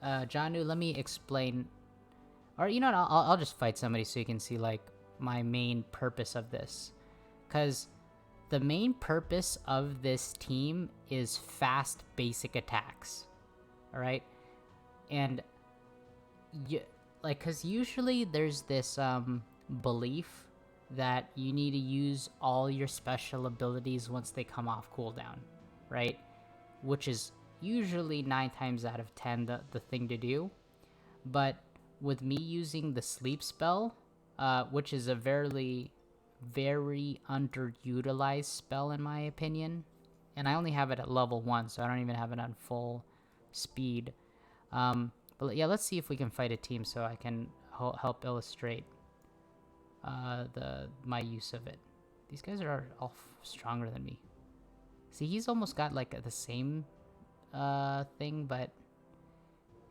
Janu, let me explain. Or, you know what, I'll just fight somebody so you can see, like, my main purpose of this. Because the main purpose of this team is fast basic attacks. Alright? And, because usually there's this, belief that you need to use all your special abilities once they come off cooldown, right? Which is usually 9 times out of 10 the thing to do. But with me using the sleep spell, which is a very underutilized spell in my opinion, and I only have it at level 1, so I don't even have it on full speed. But yeah, let's see if we can fight a team so I can help illustrate my use of it. These guys are all stronger than me. See, he's almost got like the same thing, but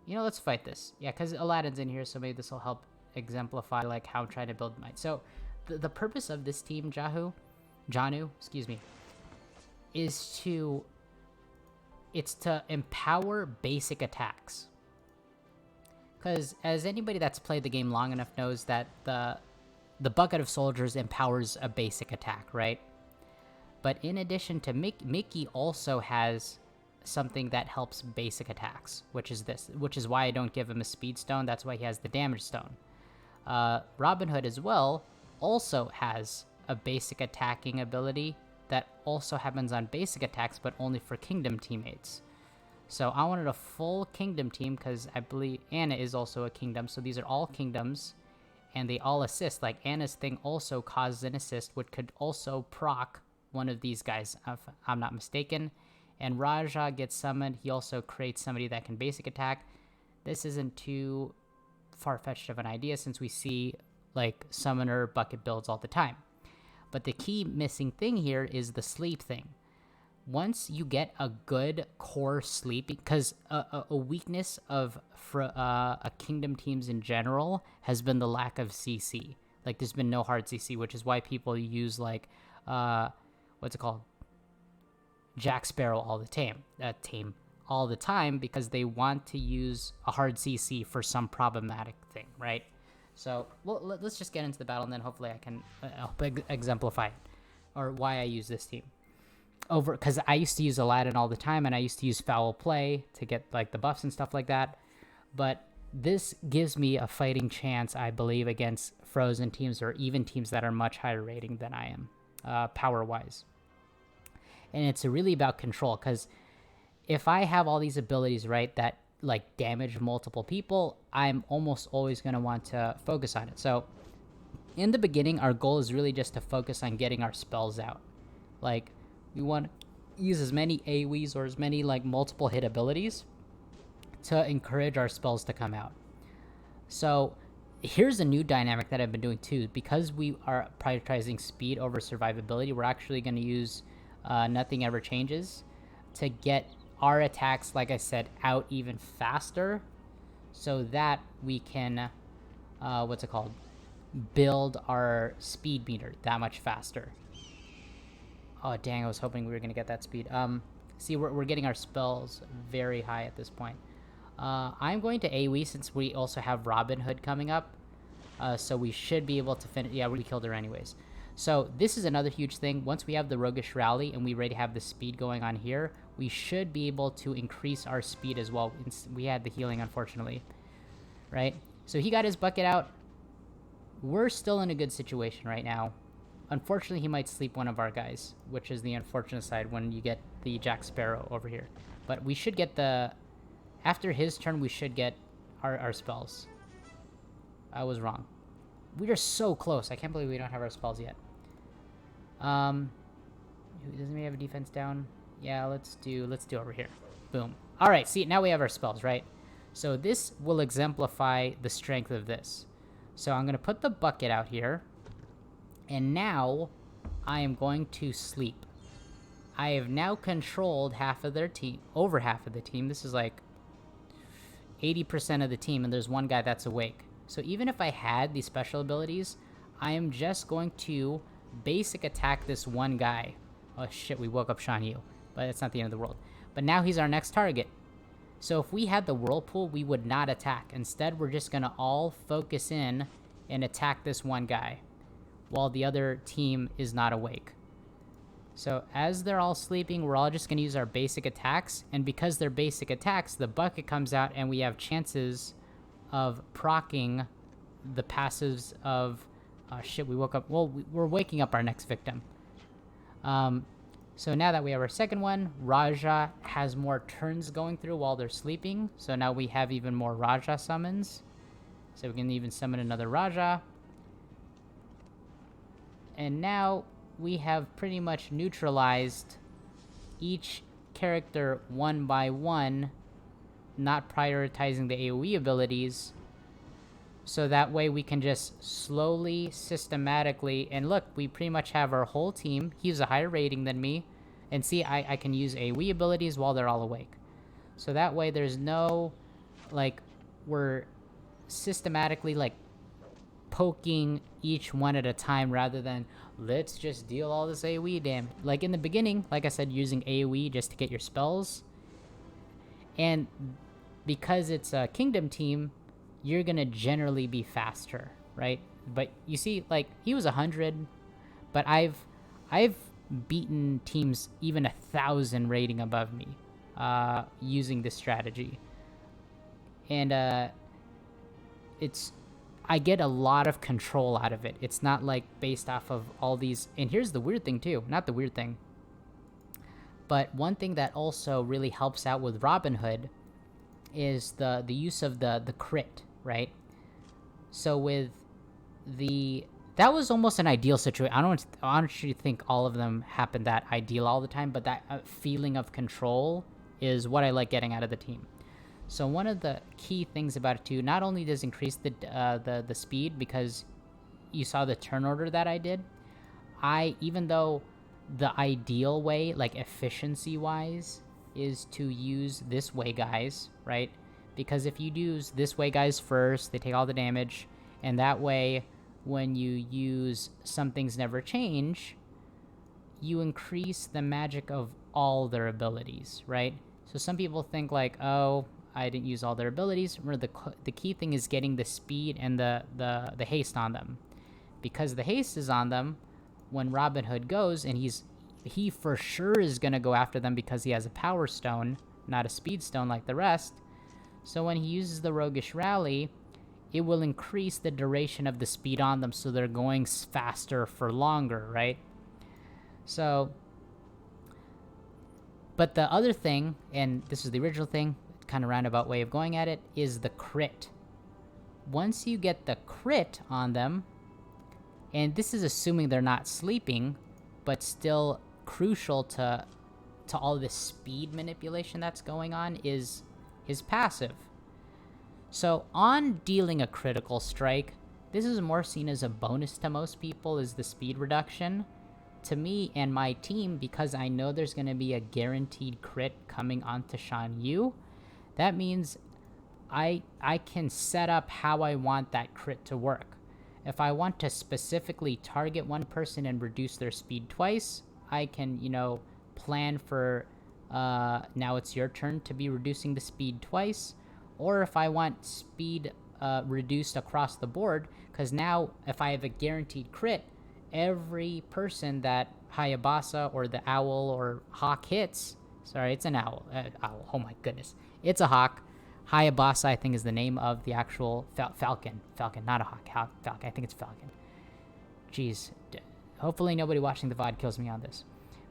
you know, let's fight this. Yeah, because Aladdin's in here, so maybe this will help exemplify like how I'm trying to build might. So the purpose of this team, Janu, excuse me, is to empower basic attacks. Because as anybody that's played the game long enough knows that the bucket of soldiers empowers a basic attack, right? But in addition to Mickey also has something that helps basic attacks, which is why I don't give him a speed stone. That's why he has the damage stone. Robin Hood as well also has a basic attacking ability that also happens on basic attacks, but only for kingdom teammates. So I wanted a full kingdom team because I believe Anna is also a kingdom. So these are all kingdoms, and they all assist. Like Anna's thing also causes an assist, which could also proc one of these guys, if I'm not mistaken. And Raja gets summoned. He also creates somebody that can basic attack. This isn't too far-fetched of an idea since we see like summoner bucket builds all the time. But the key missing thing here is the sleep thing. Once you get a good core sleep, because a weakness of a kingdom teams in general has been the lack of CC. Like there's been no hard CC, which is why people use like what's it called? Jack Sparrow all the time because they want to use a hard CC for some problematic thing, right? So well, let's just get into the battle, and then hopefully I can help exemplify it, or why I use this team. Because I used to use Aladdin all the time, and I used to use Foul Play to get like the buffs and stuff like that. But this gives me a fighting chance, I believe, against Frozen teams or even teams that are much higher rating than I am, power-wise. And it's really about control, because if I have all these abilities, right, that like damage multiple people, I'm almost always going to want to focus on it. So in the beginning, our goal is really just to focus on getting our spells out. Like we want to use as many AoEs or as many like multiple hit abilities to encourage our spells to come out. So here's a new dynamic that I've been doing too. Because we are prioritizing speed over survivability, we're actually going to use Nothing Ever Changes to get our attacks, like I said, out even faster, so that we can build our speed meter that much faster. Oh dang, I was hoping we were gonna get that speed. See, we're getting our spells very high at this point. I'm going to AoE since we also have Robin Hood coming up, so we should be able to finish. Yeah, we killed her anyways. So this is another huge thing. Once we have the Roguish Rally and we already have the speed going on here, we should be able to increase our speed as well. We had the healing, unfortunately, right? So he got his bucket out. We're still in a good situation right now. Unfortunately, he might sleep one of our guys, which is the unfortunate side when you get the Jack Sparrow over here. But we should get after his turn, we should get our spells. I was wrong. We are so close. I can't believe we don't have our spells yet. Doesn't he have a defense down? Yeah, let's do over here. Boom. All right, see, now we have our spells, right? So this will exemplify the strength of this. So I'm going to put the bucket out here. And now I am going to sleep. I have now controlled half of their team, over half of the team. This is like 80% of the team, and there's one guy that's awake. So even if I had these special abilities, I am just going to basic attack this one guy. Oh shit, we woke up Shan Yu, but it's not the end of the world. But now he's our next target. So if we had the Whirlpool, we would not attack. Instead, we're just going to all focus in and attack this one guy while the other team is not awake. So as they're all sleeping, we're all just going to use our basic attacks. And because they're basic attacks, the bucket comes out and we have chances of proccing the passives of... shit, we woke up... Well, we're waking up our next victim. So now that we have our second one, Raja has more turns going through while they're sleeping. So now we have even more Raja summons. So we can even summon another Raja. And now we have pretty much neutralized each character one by one, not prioritizing the AoE abilities. So that way we can just slowly, systematically, and look, we pretty much have our whole team. He's a higher rating than me. And see, I can use AoE abilities while they're all awake. So that way there's no, like, we're systematically, like, poking each one at a time rather than, let's just deal all this AoE damage. Like in the beginning, like I said, using AoE just to get your spells. And because it's a kingdom team, you're gonna generally be faster, right? But you see, like, he was 100, but I've beaten teams even 1,000 rating above me using this strategy. And I get a lot of control out of it. It's not like based off of all these... And here's the weird thing too, not the weird thing, but one thing that also really helps out with Robin Hood is the use of the crit, right? So with that was almost an ideal situation. I don't honestly think all of them happen that ideal all the time, but that feeling of control is what I like getting out of the team. So one of the key things about it too, not only does increase the speed, because you saw the turn order that I did, even though the ideal way, like efficiency wise, is to use this way guys, right? Because if you use this way guys first, they take all the damage, and that way when you use Some Things Never Change, you increase the magic of all their abilities, right? So some people think like, oh, I didn't use all their abilities. Remember, the key thing is getting the speed and the haste on them. Because the haste is on them, when Robin Hood goes, and he for sure is going to go after them because he has a power stone, not a speed stone like the rest. So when he uses the Roguish Rally, it will increase the duration of the speed on them, so they're going faster for longer, right? So, but the other thing, and this is the original thing, kind of roundabout way of going at it, is the crit. Once you get the crit on them, and this is assuming they're not sleeping, but still crucial to all this speed manipulation that's going on, is his passive. So on dealing a critical strike, this is more seen as a bonus to most people, is the speed reduction. To me and my team, because I know there's going to be a guaranteed crit coming onto Shan Yu, that means I can set up how I want that crit to work. If I want to specifically target one person and reduce their speed twice, I can, plan for now it's your turn to be reducing the speed twice. Or if I want speed reduced across the board, because now if I have a guaranteed crit, every person that Hayabasa or the owl or hawk hits... Sorry, it's an owl. Owl. Oh my goodness. It's a hawk. Hayabasa, I think, is the name of the actual falcon. Falcon, not a hawk. Falcon. I think it's falcon. Jeez. Hopefully nobody watching the VOD kills me on this.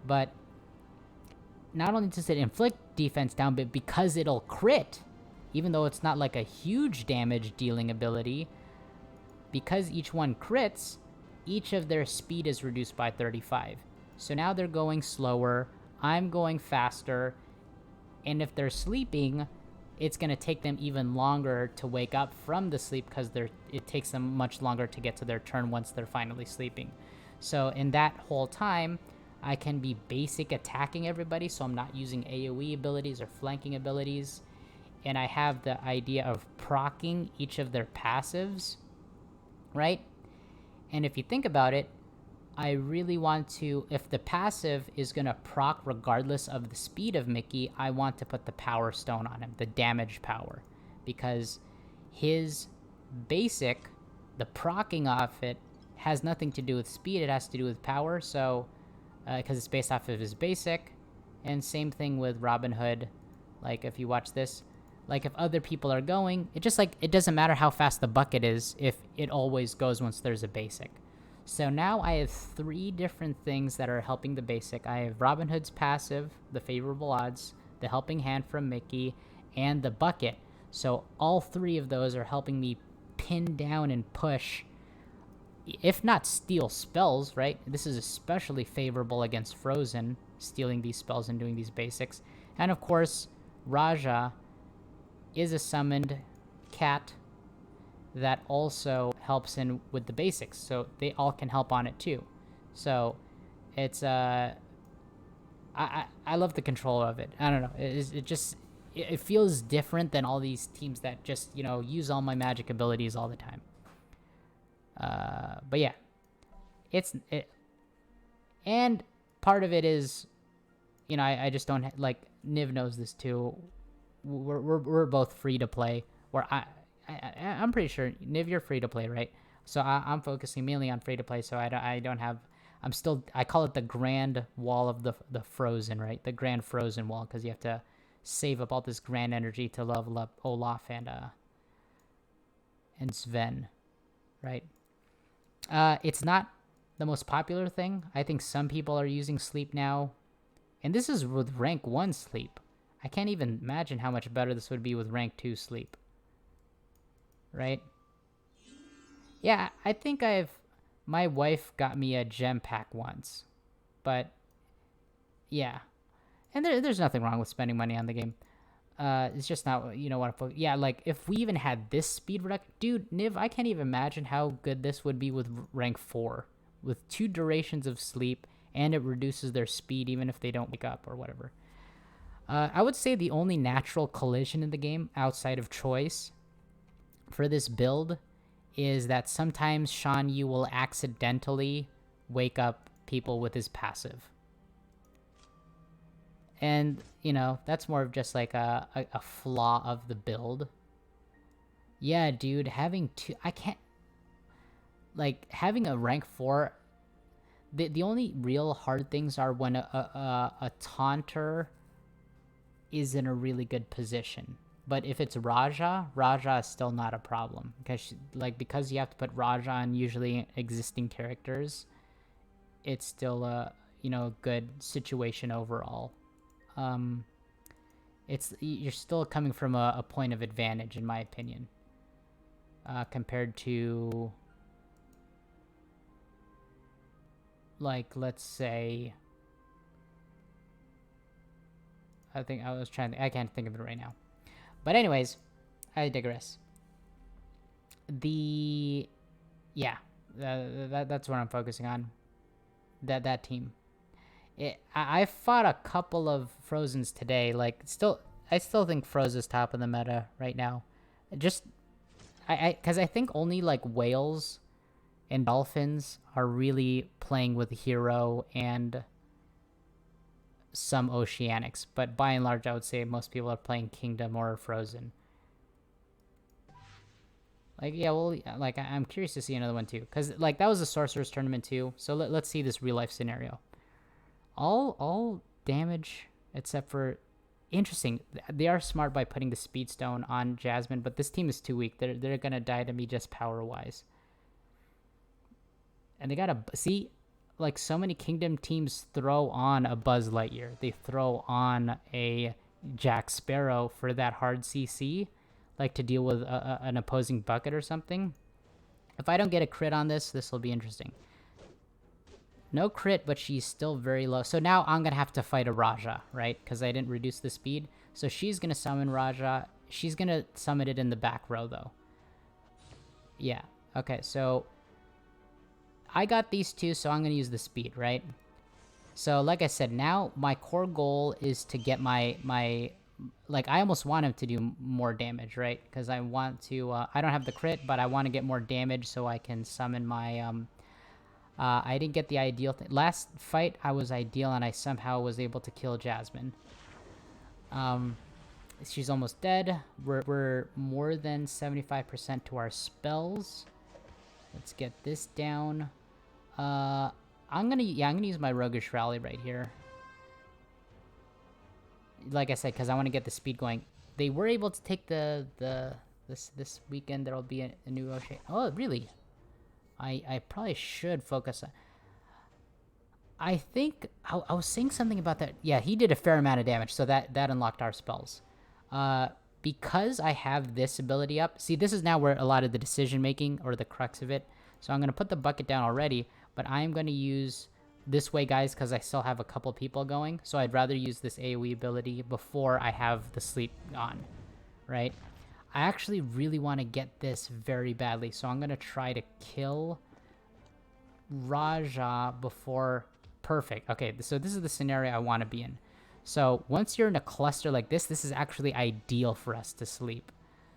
But not only does it inflict defense down, but because it'll crit, even though it's not like a huge damage dealing ability, because each one crits, each of their speed is reduced by 35. So now they're going slower, I'm going faster, and if they're sleeping, it's going to take them even longer to wake up from the sleep, because it takes them much longer to get to their turn once they're finally sleeping. So in that whole time, I can be basic attacking everybody, so I'm not using AoE abilities or flanking abilities, and I have the idea of proccing each of their passives, right? And if you think about it, I really want to, if the passive is going to proc regardless of the speed of Mickey, I want to put the power stone on him, the damage power. Because his basic, the procking off it, has nothing to do with speed, it has to do with power, so, because it's based off of his basic. And same thing with Robin Hood, like if you watch this, like if other people are going, it just like, it doesn't matter how fast the bucket is if it always goes once there's a basic. So now I have 3 different things that are helping the basic. I have Robin Hood's passive, the favorable odds, the helping hand from Mickey, and the bucket. So all 3 of those are helping me pin down and push, if not steal spells, right? This is especially favorable against Frozen, stealing these spells and doing these basics. And of course, Raja is a summoned cat that also helps in with the basics, so they all can help on it too. So it's I love the control of it. I don't know, it feels different than all these teams that just, you know, use all my magic abilities all the time. But yeah, and part of it is, you know, I just don't like, Niv knows this too. We're both free to play. Where I'm pretty sure, Niv, you're free to play, right? So I'm focusing mainly on free to play. So I don't have. I call it the grand wall of the Frozen, right? The grand Frozen wall, because you have to save up all this grand energy to level up Olaf and Sven, right? It's not the most popular thing. I think some people are using sleep now, and this is with rank 1 sleep. I can't even imagine how much better this would be with rank 2 sleep. Right? Yeah, I think my wife got me a gem pack once. But, yeah. And there's nothing wrong with spending money on the game. It's just not, you know what, yeah, like, if we even had this speed reduction, dude, Niv, I can't even imagine how good this would be with rank 4. With 2 durations of sleep, and it reduces their speed even if they don't wake up or whatever. I would say the only natural collision in the game, outside of choice, for this build, is that sometimes Shan Yu will accidentally wake up people with his passive. And, you know, that's more of just like a flaw of the build. Yeah, dude, having 2... I can't... Like, having a rank 4... The only real hard things are when a taunter is in a really good position. But if it's Raja is still not a problem. Because you have to put Raja on usually existing characters, it's still a, you know, good situation overall. You're still coming from a point of advantage, in my opinion, compared to, like, let's say, I can't think of it right now. But anyways, I digress. That's what I'm focusing on. That team. I fought a couple of Frozens today. Like, I still think Froza's top of the meta right now. Because I think only like whales and dolphins are really playing with Hero and some Oceanics, but by and large, I would say most people are playing Kingdom or Frozen. Like, yeah, well, like, I'm curious to see another one too, because like that was a Sorcerer's tournament too. So let's see this real life scenario. All damage except for, interesting. They are smart by putting the Speed Stone on Jasmine, but this team is too weak. They're gonna die to me just power wise. And they gotta see. Like, so many Kingdom teams throw on a Buzz Lightyear. They throw on a Jack Sparrow for that hard CC, like to deal with an opposing bucket or something. If I don't get a crit on this will be interesting. No crit, but she's still very low. So now I'm going to have to fight a Raja, right? Because I didn't reduce the speed. So she's going to summon Raja. She's going to summon it in the back row, though. Yeah. Okay, so I got these 2, so I'm going to use the speed, right? So, like I said, now my core goal is to get my like, I almost want him to do more damage, right? Because I want to, I don't have the crit, but I want to get more damage so I can summon my, I didn't get the ideal thing. Last fight, I was ideal, and I somehow was able to kill Jasmine. She's almost dead. We're more than 75% to our spells. Let's get this down. I'm gonna use my Roguish Rally right here. Like I said, because I want to get the speed going. They were able to take this weekend. There'll be a new O'Shea. Oh, really? I probably should focus on... I think I was saying something about that. Yeah, he did a fair amount of damage, so that unlocked our spells. Because I have this ability up. See, this is now where a lot of the decision making, or the crux of it. So I'm gonna put the bucket down already, but I'm gonna use this way, guys, because I still have a couple people going. So I'd rather use this AoE ability before I have the sleep on, right? I actually really want to get this very badly, so I'm gonna try to kill Raja before... Perfect. Okay, so this is the scenario I want to be in. So once you're in a cluster like this is actually ideal for us to sleep.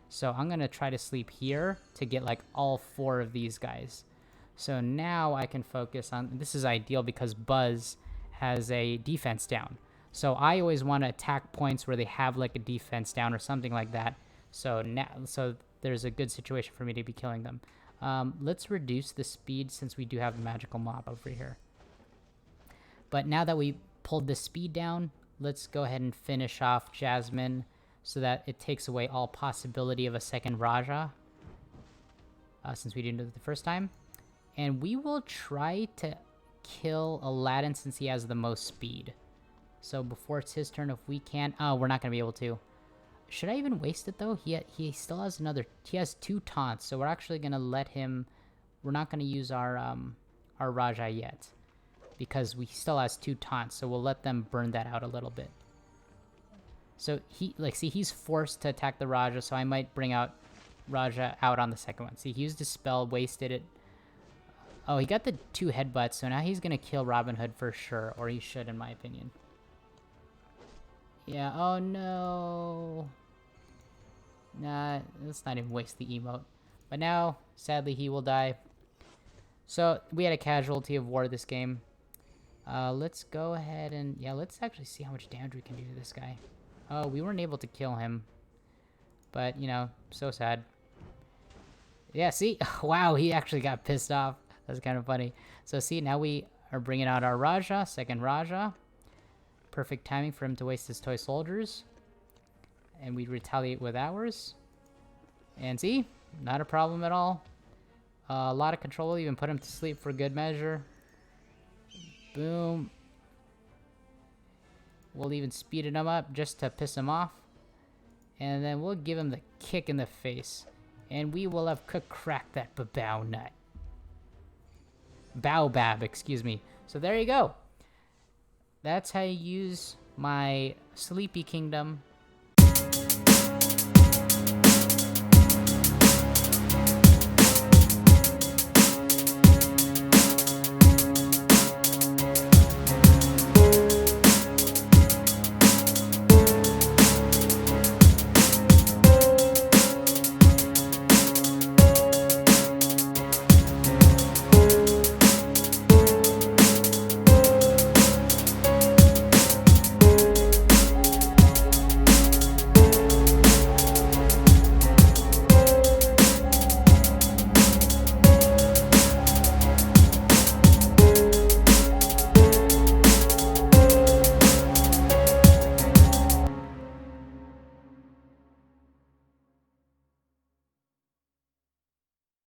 So I'm gonna try to sleep here to get like all 4 of these guys. So now I can focus on... This is ideal because Buzz has a defense down. So I always want to attack points where they have like a defense down or something like that. So there's a good situation for me to be killing them. Let's reduce the speed since we do have the magical mob over here. But now that we pulled the speed down, let's go ahead and finish off Jasmine so that it takes away all possibility of a second Raja, since we didn't do it the first time. And we will try to kill Aladdin since he has the most speed. So before it's his turn, if we can... Oh, we're not going to be able to. Should I even waste it, though? He still has another... He has 2 taunts, so we're actually going to let him... We're not going to use our Raja yet, because we still has 2 taunts, so we'll let them burn that out a little bit. So he's forced to attack the Raja, so I might bring out Raja out on the second one. See, he used his spell, wasted it. Oh, he got the 2 headbutts, so now he's going to kill Robin Hood for sure, or he should, in my opinion. Yeah, oh no. Nah, let's not even waste the emote. But now, sadly, he will die. So, we had a casualty of war this game. Let's go ahead and... Yeah, let's actually see how much damage we can do to this guy. Oh, we weren't able to kill him. But, you know, so sad. Yeah, see? Wow, he actually got pissed off. That's kind of funny. So, see, now we are bringing out our Raja, second Raja. Perfect timing for him to waste his toy soldiers. And we retaliate with ours. And see? Not a problem at all. A lot of control. We'll even put him to sleep for good measure. Boom. We'll even speed him up just to piss him off. And then we'll give him the kick in the face. And we will have cracked that babao nut. Baobab, excuse me. So there you go. That's how you use my Sleepy Kingdom